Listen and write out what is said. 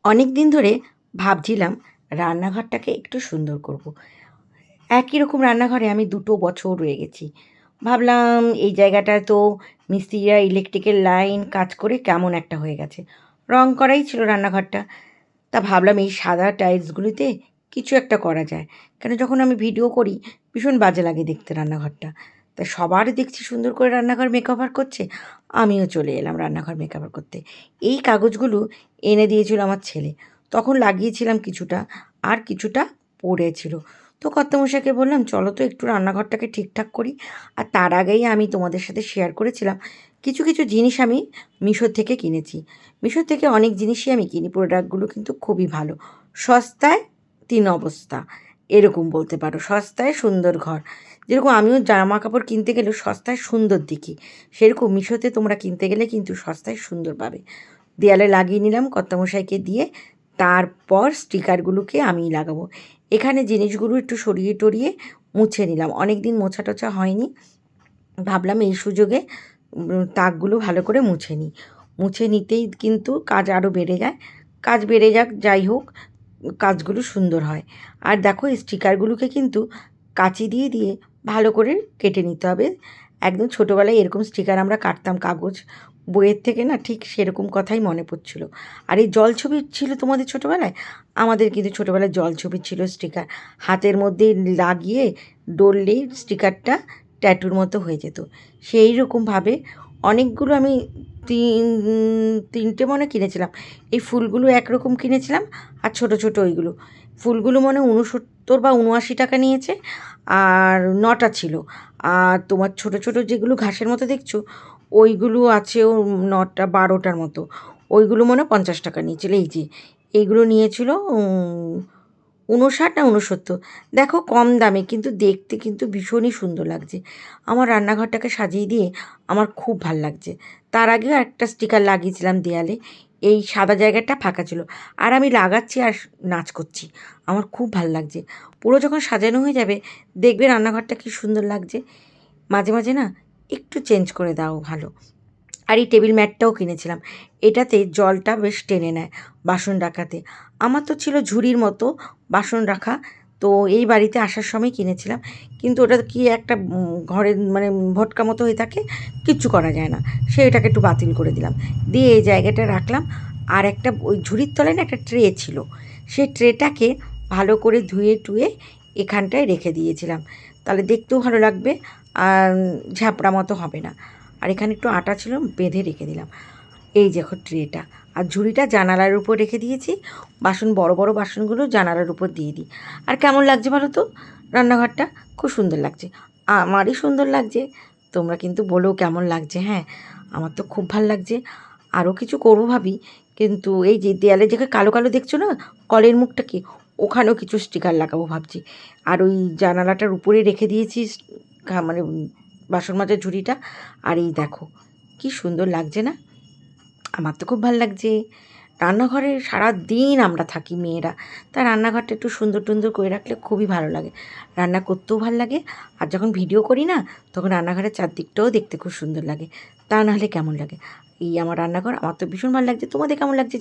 অনেক দিন ধরে ভাবছিলাম রান্নাঘরটাকে একটু সুন্দর করব। একই রকম রান্নাঘরে আমি ২ বছর রয়ে গেছি। ভাবলাম এই জায়গাটায় তো মিস্ত্রিরা ইলেকট্রিকের লাইন কাজ করে কেমন একটা হয়ে গেছে। রং করাই ছিল রান্নাঘরটা। তা ভাবলাম এই সাদা টাইলসগুলিতে কিছু একটা করা যায়। কেন যখন আমি ভিডিও করি ভীষণ বাজে লাগে দেখতে রান্নাঘরটা। তা সবার দেখছি সুন্দর করে রান্নাঘর মেকওভার করছে, আমিও চলে এলাম রান্নাঘর মেকওভার করতে। এই কাগজগুলো এনে দিয়েছিল আমার ছেলে। তখন লাগিয়েছিলাম কিছুটা, আর কিছুটা পড়েছিল। তো কর্তামশাইকে বললাম, "চলো তো একটু রান্নাঘরটাকে ঠিকঠাক করি।" আর তার আগেই আমি তোমাদের সাথে শেয়ার করেছিলাম কিছু, কিছু জিনিস আমি মিশো থেকে কিনেছি। মিশো থেকে অনেক জিনিসই আমি কিনি, প্রোডাক্টগুলো কিন্তু খুবই ভালো। সস্তায় ৩ অবস্থা, এরকম বলতে পারো। সস্তায় সুন্দর ঘর। যেরকম আমিও জামা কাপড় কিনতে গেলেও সস্তায় সুন্দর দেখি, সেরকম মিশোতে তোমরা কিনতে গেলে কিন্তু সস্তায় সুন্দর পাবে। দেয়ালে লাগিয়ে নিলাম কর্তামশাইকে দিয়ে, তারপর স্টিকারগুলোকে আমিই লাগাবো। এখানে জিনিসগুলো একটু সরিয়ে টরিয়ে মুছে নিলাম। অনেক দিন মোছা টোছা হয়নি, ভাবলাম এই সুযোগে তাকগুলো ভালো করে মুছে নিই। মুছে নিতেই কিন্তু কাজ আরও বেড়ে যায়। কাজ বেড়ে যাক, যাই হোক, কাজগুলো সুন্দর হয়। আর দেখো এই স্টিকারগুলোকে কিন্তু কাঁচি দিয়ে দিয়ে ভালো করে কেটে নিতে হবে। একদম ছোটোবেলায় এরকম স্টিকার আমরা কাটতাম, কাগজ বইয়ের থেকে না, ঠিক সেরকম কথাই মনে পড়ছিল। আর এই জলছবি ছিল তোমাদের ছোটোবেলায়? আমাদের কিন্তু ছোটোবেলায় জলছবি ছিল স্টিকার। হাতের মধ্যে লাগিয়ে ডললেই স্টিকারটা ট্যাটুর মতো হয়ে যেত। সেই রকমভাবে অনেকগুলো আমি তিন ৩টে মনে কিনেছিলাম। এই ফুলগুলো একরকম কিনেছিলাম, আর ছোটো ছোটো ওইগুলো। ফুলগুলো মনে হয় ৬৯ বা ৭৯ টাকা নিয়েছে, আর ৯টা ছিল। আর তোমার ছোটো ছোটো যেগুলো ঘাসের মতো দেখছো, ওইগুলো আছে ৯টা ১২টার মতো। ওইগুলো মনে হয় ৫০ টাকা নিয়েছিল। এই যে এইগুলো নিয়েছিল ৫৯ না ৬৯। দেখো কম দামে, কিন্তু দেখতে কিন্তু ভীষণই সুন্দর লাগছে। আমার রান্নাঘরটাকে সাজিয়ে দিয়ে আমার খুব ভাল লাগছে। তার আগেও একটা স্টিকার লাগিয়েছিলাম দেয়ালে। এই সাদা জায়গাটা ফাঁকা ছিল। আর আমি লাগাচ্ছি আর নাচ করছি। আমার খুব ভাল লাগছে। পুরো যখন সাজানো হয়ে যাবে দেখবে রান্নাঘরটা কী সুন্দর লাগছে। মাঝে মাঝে না একটু চেঞ্জ করে দাও ভালো। আর এই টেবিল ম্যাটটাও কিনেছিলাম। এটাতে জলটা বেশ টেনে নেয় বাসন রাখাতে। আমার তো ছিল ঝুড়ির মতো বাসন রাখা। তো এই বাড়িতে আসার সময় কিনেছিলাম। কিন্তু ওটা কি একটা ঘরের মানে ভটকা মতো হয়ে থাকে, কিচ্ছু করা যায় না। এটাকে একটু বাতিল করে দিলাম। দিয়ে এই জায়গাটা রাখলাম। আর একটা ওই ঝুড়ির তলায় না একটা ট্রে ছিল। সেই ট্রেটাকে ভালো করে ধুয়ে টুয়ে এখানটায় রেখে দিয়েছিলাম। তাহলে দেখতেও ভালো লাগবে, আর ঝাপড়া মতো হবে না। আর এখানে একটু আটা ছিল, বেঁধে রেখে দিলাম। এই দেখো ট্রেটা। আর ঝুড়িটা জানালার উপর রেখে দিয়েছি। বাসন, বড় বড় বাসনগুলো জানালার উপর দিয়ে দিই। আর কেমন লাগছে বলো তো রান্নাঘরটা? খুব সুন্দর লাগছে। আমারই সুন্দর লাগছে। তোমরা কিন্তু বলো কেমন লাগছে। হ্যাঁ, আমার তো খুব ভাল লাগছে। আরও কিছু করবো ভাবি, কিন্তু এই যে দেয়ালে যেখানে কালো কালো দেখছো না, কলের মুখটা কি, ওখানেও কিছু স্টিকার লাগাবো ভাবছি। আর ওই জানালাটার উপরে রেখে দিয়েছি মানে বাসন মাজার ঝুড়িটা। আর এই দেখো কি সুন্দর লাগছে না? আমার তো খুব ভাল লাগছে। রান্নাঘরে সারাদিন আমরা থাকি মেয়েরা, তাই রান্নাঘরটা একটু সুন্দর টুন্দর করে রাখলে খুবই ভালো লাগে। রান্না করতেও ভাল লাগে। আর যখন ভিডিও করি না, তখন রান্নাঘরের চারদিকটাও দেখতে খুব সুন্দর লাগে। তা নাহলে কেমন লাগে? এই আমার রান্নাঘর, আমার তো ভীষণ ভালো লাগছে। তোমাদের কেমন লাগছে?